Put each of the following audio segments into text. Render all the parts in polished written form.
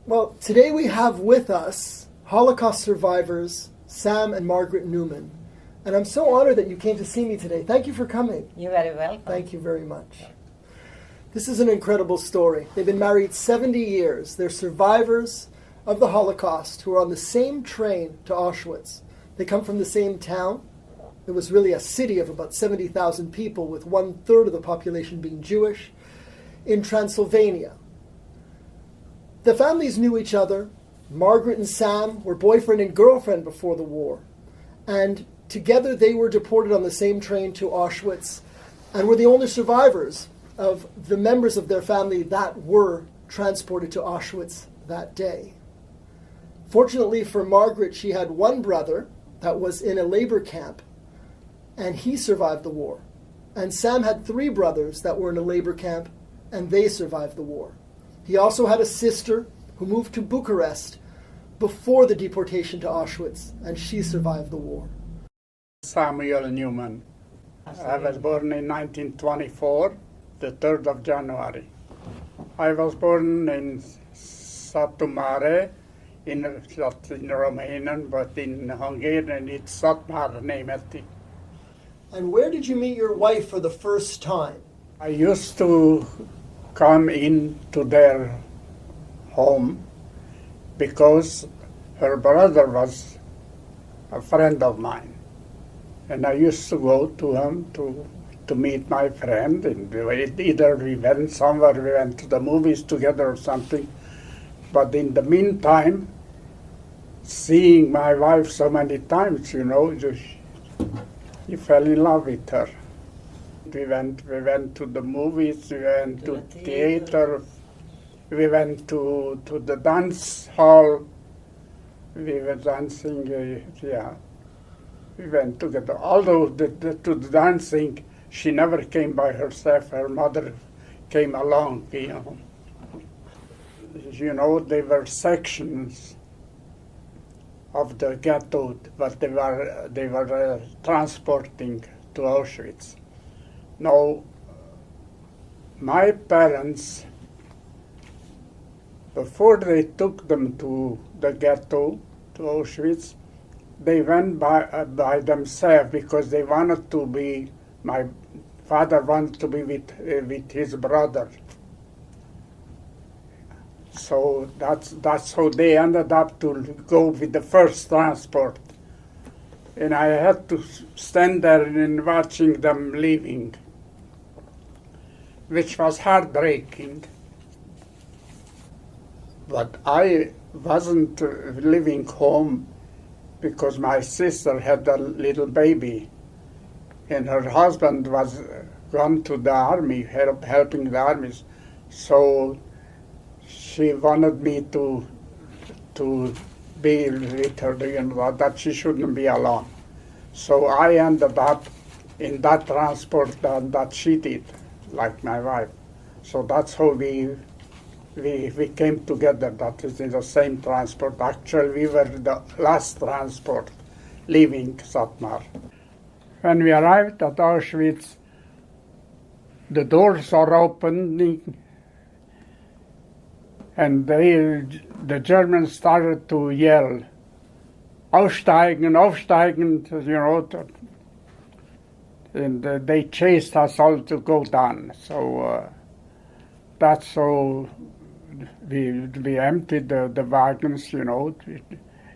Well, today we have with us Holocaust survivors Sam and Margaret Newman. And I'm so honored that you came to see me today. Thank you for coming. You're very welcome. Thank you very much. This is an incredible story. They've been married 70 years. They're survivors of the Holocaust who are on the same train to Auschwitz. They come from the same town. It was really a city of about 70,000 people, with 1/3 of the population being Jewish, in Transylvania. The families knew each other. Margaret and Sam were boyfriend and girlfriend before the war. And together they were deported on the same train to Auschwitz and were the only survivors of the members of their family that were transported to Auschwitz that day. Fortunately for Margaret, she had one brother that was in a labor camp, and he survived the war. And Sam had 3 brothers that were in a labor camp, and they survived the war. He also had a sister who moved to Bucharest before the deportation to Auschwitz, and she survived the war. Samuel Newman. I was born in 1924, the 3rd of January. I was born in Satu Mare, not in Romanian, but in Hungarian it's Satmar name. And where did you meet your wife for the first time? I used to come in to their home because her brother was a friend of mine. And I used to go to him to meet my friend. And either we went somewhere, we went to the movies together or something. But in the meantime, seeing my wife so many times, you fell in love with her. We went to the movies, we went to theater, we went to the dance hall, we were dancing, we went together. Although to the dancing, she never came by herself, her mother came along, There were sections of the ghetto, but they were transporting to Auschwitz. Now, my parents, before they took them to the ghetto, to Auschwitz, they went by themselves because they wanted to be, my father wanted to be with his brother. So that's how they ended up to go with the first transport. And I had to stand there and watching them leaving, which was heartbreaking. But I wasn't living home because my sister had a little baby, and her husband was gone to the army, helping the armies. So she wanted me to be with her, that she shouldn't be alone. So I ended up in that transport that she did, like my wife. So that's how we came together, that is in the same transport. Actually, we were the last transport leaving Satmar. When we arrived at Auschwitz, the doors are opening, and the Germans started to yell, "Aussteigen, aussteigen," and they chased us all to go down. So that's how we emptied the wagons,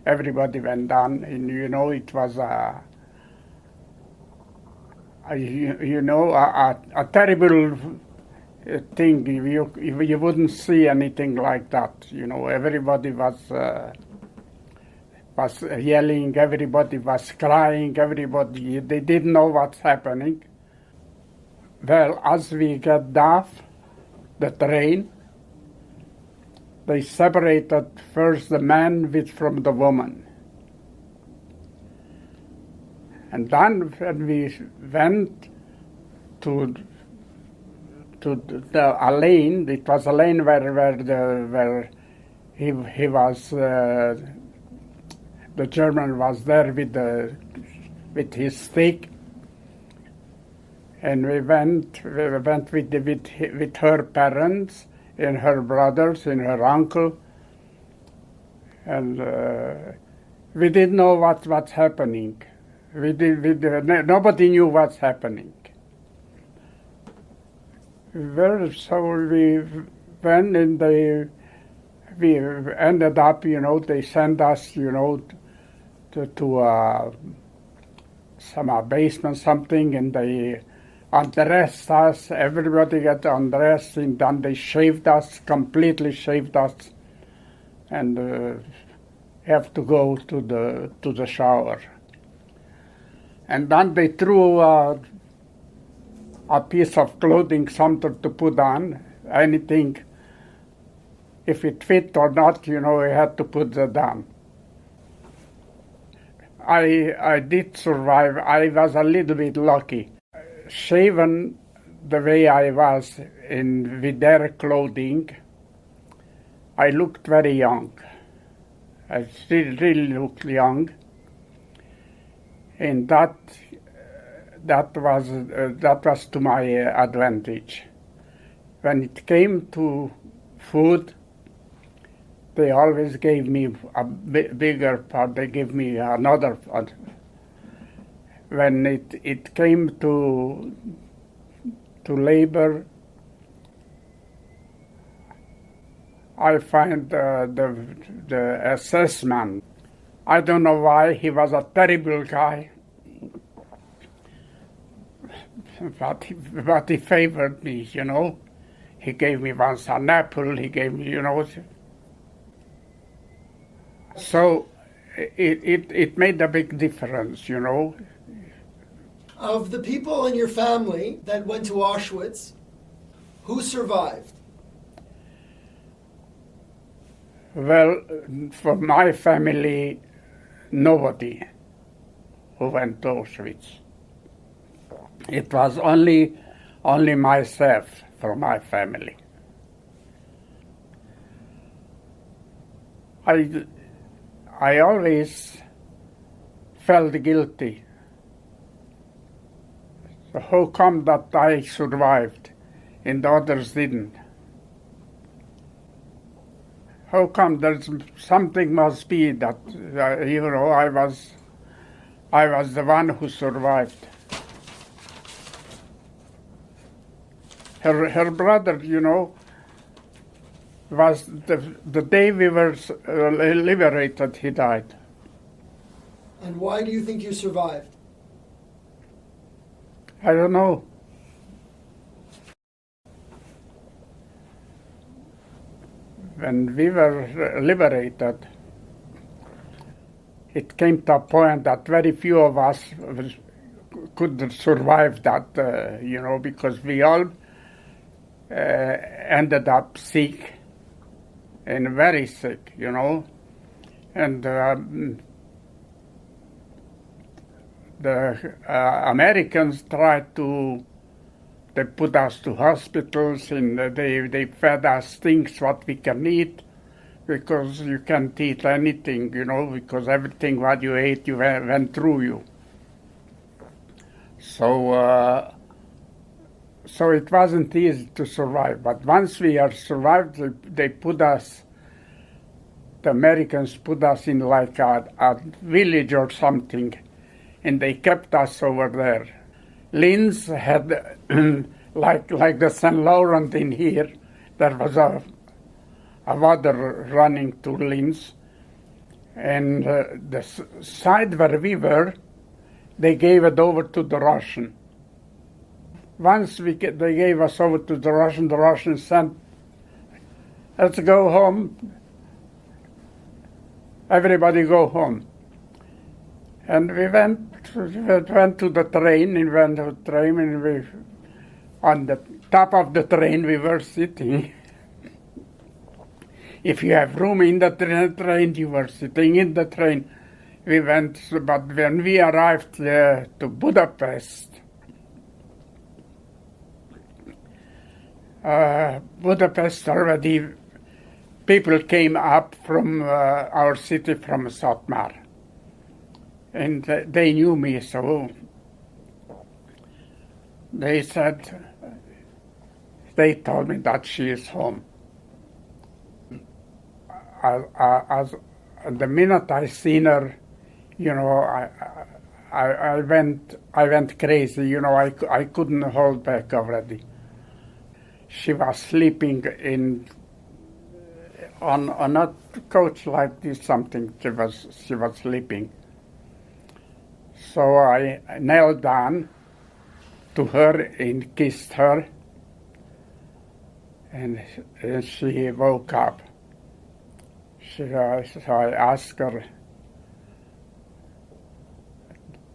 everybody went down, and it was a terrible thing. You wouldn't see anything like that. Everybody was yelling, everybody was crying, they didn't know what's happening. Well, as we got off the train, they separated first the man from the woman. And then when we went to the lane, it was a lane where he was, the German was there with his stick, and we went with her parents and her brothers and her uncle, and we didn't know what's happening. Nobody knew what's happening. Well, so we went and we ended up, they sent us, to some basement something, and they undressed us. Everybody got undressed, and then they shaved us, completely shaved us, and have to go to the shower. And then they threw a piece of clothing, something to put on, anything. If it fit or not, we had to put that on. I did survive. I was a little bit lucky. Shaven the way I was with their clothing, I looked very young. I really looked young. And that was to my advantage. When it came to food, they always gave me a bigger part. They gave me another part. When it came to labor, I find the assessment. I don't know why. He was a terrible guy, but he favored me. He gave me once an apple. He gave me, So it made a big difference, Of the people in your family that went to Auschwitz, who survived? Well, for my family, nobody who went to Auschwitz. It was only myself for my family. I always felt guilty. So how come that I survived and the others didn't? How come there's something must be that I was the one who survived. Her brother, was the day we were liberated, he died. And why do you think you survived? I don't know. When we were liberated, it came to a point that very few of us could survive that, because we all ended up sick and very sick, and the Americans tried to. They put us to hospitals, and they fed us things what we can eat, because you can't eat anything, because everything what you ate went through you. So it wasn't easy to survive. But once we are survived, the Americans put us in like a village or something, and they kept us over there. Linz had, like the St. Laurent in here, there was a water running to Linz, and the side where we were, they gave it over to the Russian. Once they gave us over to the Russians said, let's go home, everybody go home. And we went to the train, and we, on the top of the train we were sitting. If you have room in the train, you were sitting in the train. We went, but when we arrived to Budapest, already people came up from our city, from Satmar. And they knew me, so they told me that she is home. the minute I seen her, you know, I went crazy. You know, I couldn't hold back already. She was sleeping on a couch like this, something. She was sleeping. So I knelt down to her and kissed her, and she woke up. So I asked her,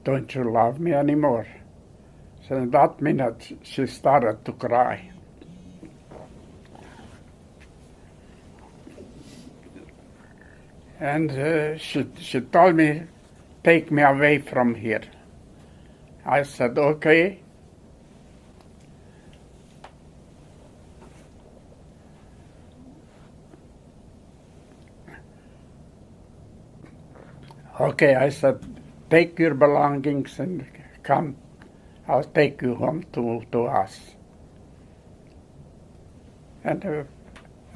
"Don't you love me anymore?" So in that minute, she started to cry. And she told me, "Take me away from here." I said, "Okay." Okay, I said, "Take your belongings and come. I'll take you home to us." And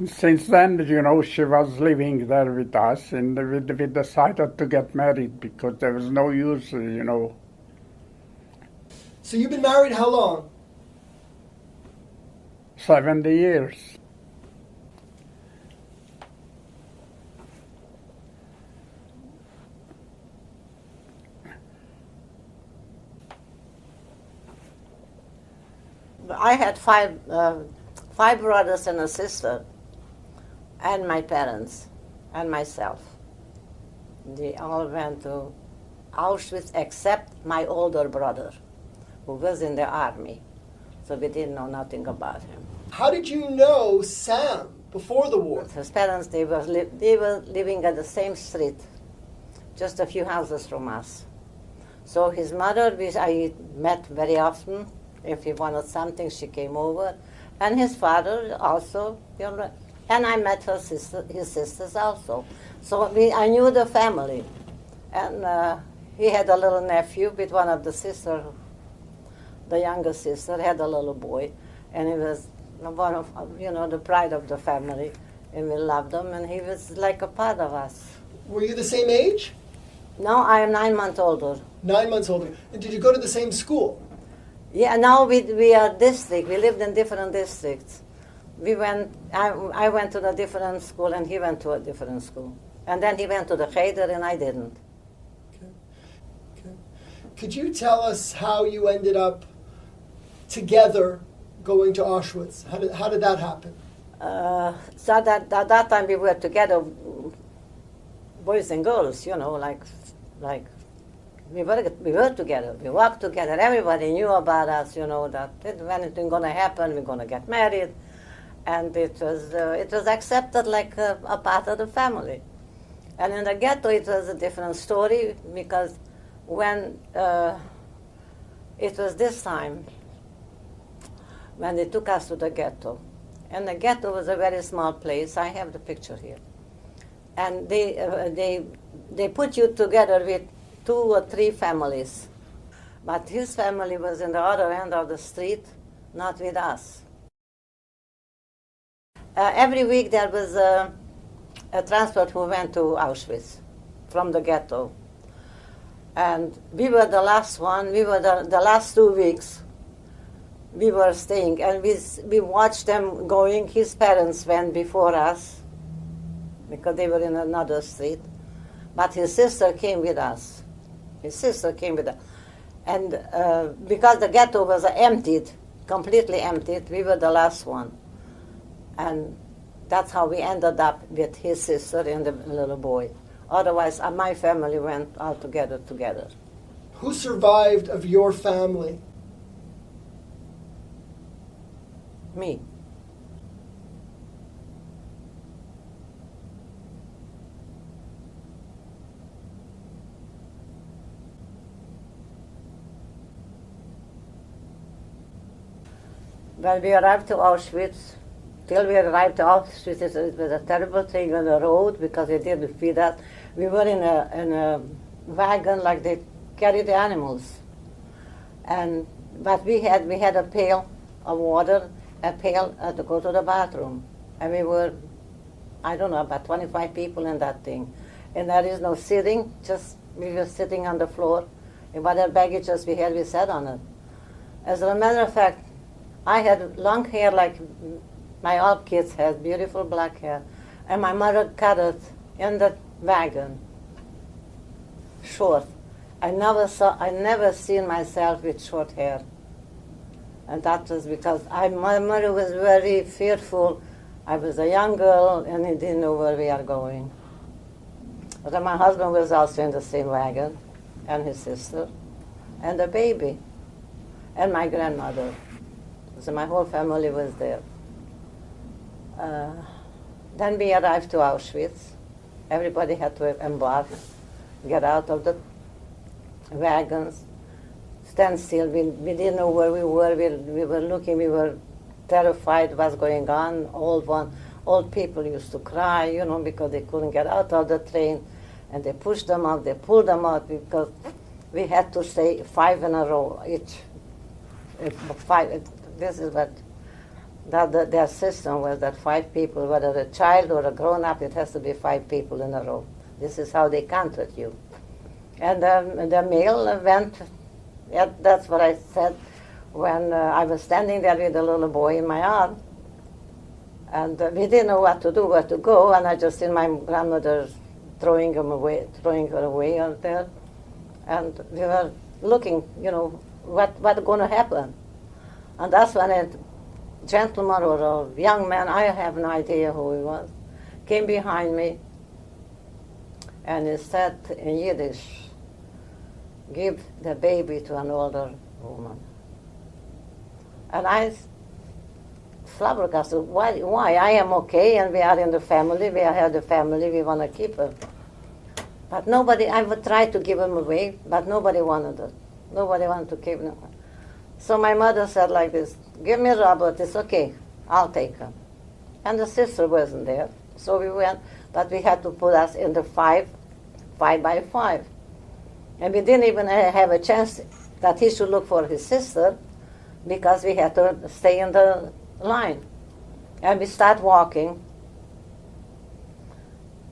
since then, you know, she was living there with us, and we decided to get married because there was no use, you know. So you've been married how long? 70 years. I had five brothers and a sister, and my parents, and myself. They all went to Auschwitz except my older brother, who was in the army. So we didn't know nothing about him. How did you know Sam before the war? His parents, they were living at the same street, just a few houses from us. So his mother, I met very often. If he wanted something, she came over. And his father also, you know, and I met his sisters also. So I knew the family. And he had a little nephew with one of the sisters. The younger sister had a little boy. And he was one of, you know, the pride of the family. And we loved him, and he was like a part of us. Were you the same age? No, I am 9 months older. 9 months older. And did you go to the same school? Yeah, now we are district. We lived in different districts. I went to a different school, and he went to a different school. And then he went to the Cheder, and I didn't. Okay. Could you tell us how you ended up together going to Auschwitz? How did that happen? So at that time we were together, boys and girls, you know, like we were together, we walked together, everybody knew about us, you know, that if anything going to happen, we're going to get married. And it was accepted like a part of the family. And in the ghetto, it was a different story, because when it was this time, when they took us to the ghetto, and the ghetto was a very small place. I have the picture here. And they put you together with 2 or 3 families. But his family was in the other end of the street, not with us. Every week there was a transport who went to Auschwitz from the ghetto. And we were the last one. We were the last 2 weeks. We were staying, and we watched them going. His parents went before us, because they were in another street. But his sister came with us. And because the ghetto was emptied, completely emptied, we were the last one. And that's how we ended up with his sister and the little boy. Otherwise, my family went all together. Who survived of your family? Me. When we arrived to Auschwitz, till we arrived to Auschwitz, it was a terrible thing on the road, because they didn't feed us. We were in a wagon, like they carry the animals. But we had a pail of water, a pail to go to the bathroom. And we were, I don't know, about 25 people in that thing. and there is no sitting, just we were sitting on the floor. And whatever baggages we had, we sat on it. As a matter of fact, I had long hair like my all kids had, beautiful black hair. And my mother cut it in the wagon, short. I never seen myself with short hair. And that was because my mother was very fearful. I was a young girl and I didn't know where we are going. But then my husband was also in the same wagon, and his sister, and the baby, and my grandmother. So my whole family was there. Then we arrived to Auschwitz. Everybody had to embark, get out of the wagons, stand still. We didn't know where we were. We were looking. We were terrified what's going on. Old people used to cry, you know, because they couldn't get out of the train, and they pushed them out. They pulled them out because we had to stay 5 in a row each. This is what their system was, that 5 people, whether a child or a grown-up, it has to be 5 people in a row. This is how they counted you. And the mail went, yeah, that's what I said when I was standing there with a little boy in my arm. And we didn't know what to do, where to go, and I just seen my grandmother throwing her away out there. And we were looking, you know, what's going to happen. And that's when a gentleman or a young man, I have no idea who he was, came behind me, and he said in Yiddish, "Give the baby to an older woman." And I flabbergasted, why? I am okay, and we are in the family, we have the family, we want to keep her. But nobody, I would try to give him away, but nobody wanted it. Nobody wanted to keep him. So my mother said like this, "Give me Robert, it's okay, I'll take him." And the sister wasn't there, so we went, but we had to put us in the 5 by 5. And we didn't even have a chance that he should look for his sister, because we had to stay in the line. And we start walking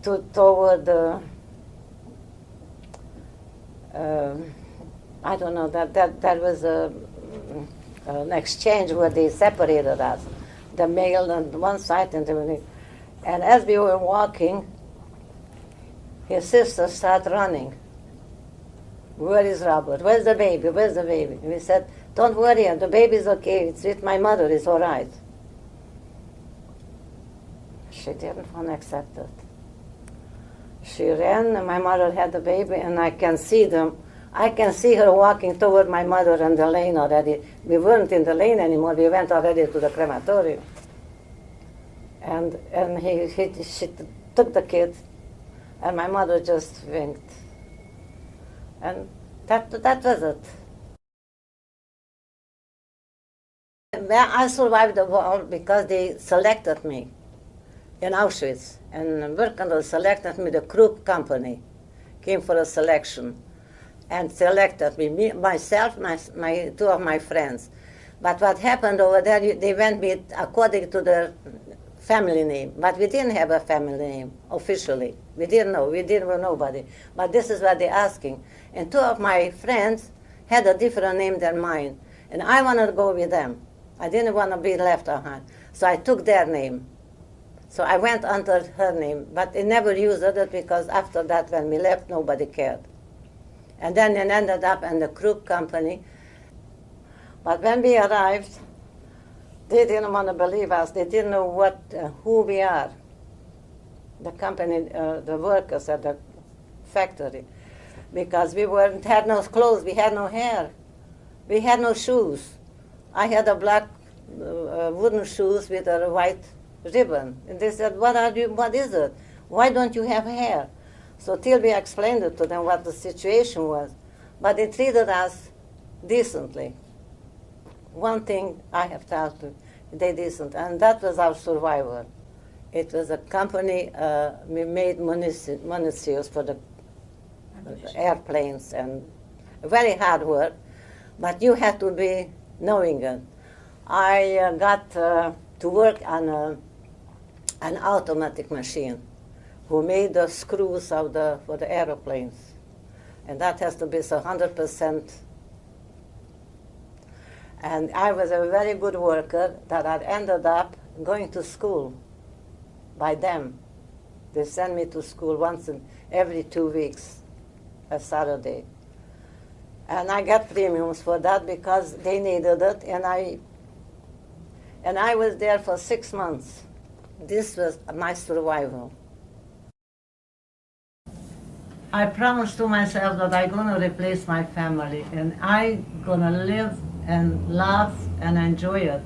toward the, I don't know, that was an exchange where they separated us, the male on one side and the other. And as we were walking, his sister started running. "Where is Robert? Where's the baby? Where's the baby?" And we said, "Don't worry, the baby's okay. It's with my mother. It's all right." She didn't want to accept it. She ran, and my mother had the baby, and I can see them. I can see her walking toward my mother in the lane already. We weren't in the lane anymore. We went already to the crematorium. And she took the kid, and my mother just winked. And that was it. I survived the war because they selected me in Auschwitz. And Birkenau selected me, the Krupp company came for a selection and selected me, myself, my 2 of my friends. But what happened over there, they went with according to their family name. But we didn't have a family name officially. We didn't know. We didn't know nobody. But this is what they're asking. And 2 of my friends had a different name than mine. And I wanted to go with them. I didn't want to be left behind. So I took their name. So I went under her name. But they never used it because after that, when we left, nobody cared. And then it ended up in the Krupp company. But when we arrived, they didn't want to believe us. They didn't know who we are. The company, the workers at the factory. Because we had no clothes, we had no hair. We had no shoes. I had a black wooden shoes with a white ribbon. And they said, what is it? Why don't you have hair? So till we explained it to them what the situation was. But they treated us decently. One thing I have told you, they decent. And that was our survival. It was a company, we made munitions for the airplanes, and very hard work, but you had to be knowing it. I got to work on an automatic machine who made the screws for the aeroplanes. And that has to be 100%. And I was a very good worker that I ended up going to school by them. They sent me to school once in every 2 weeks, a Saturday. And I got premiums for that because they needed it, and I was there for 6 months. This was my survival. I promised to myself that I'm going to replace my family, and I'm going to live and laugh and enjoy it.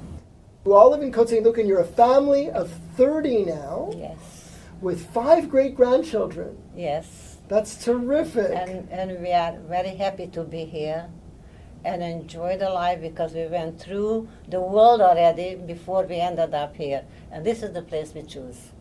You all live in Côte Saint-Luc, and you're a family of 30 now, Yes, with 5 great-grandchildren. yes. That's terrific. And we are very happy to be here and enjoy the life because we went through the world already before we ended up here. And this is the place we choose.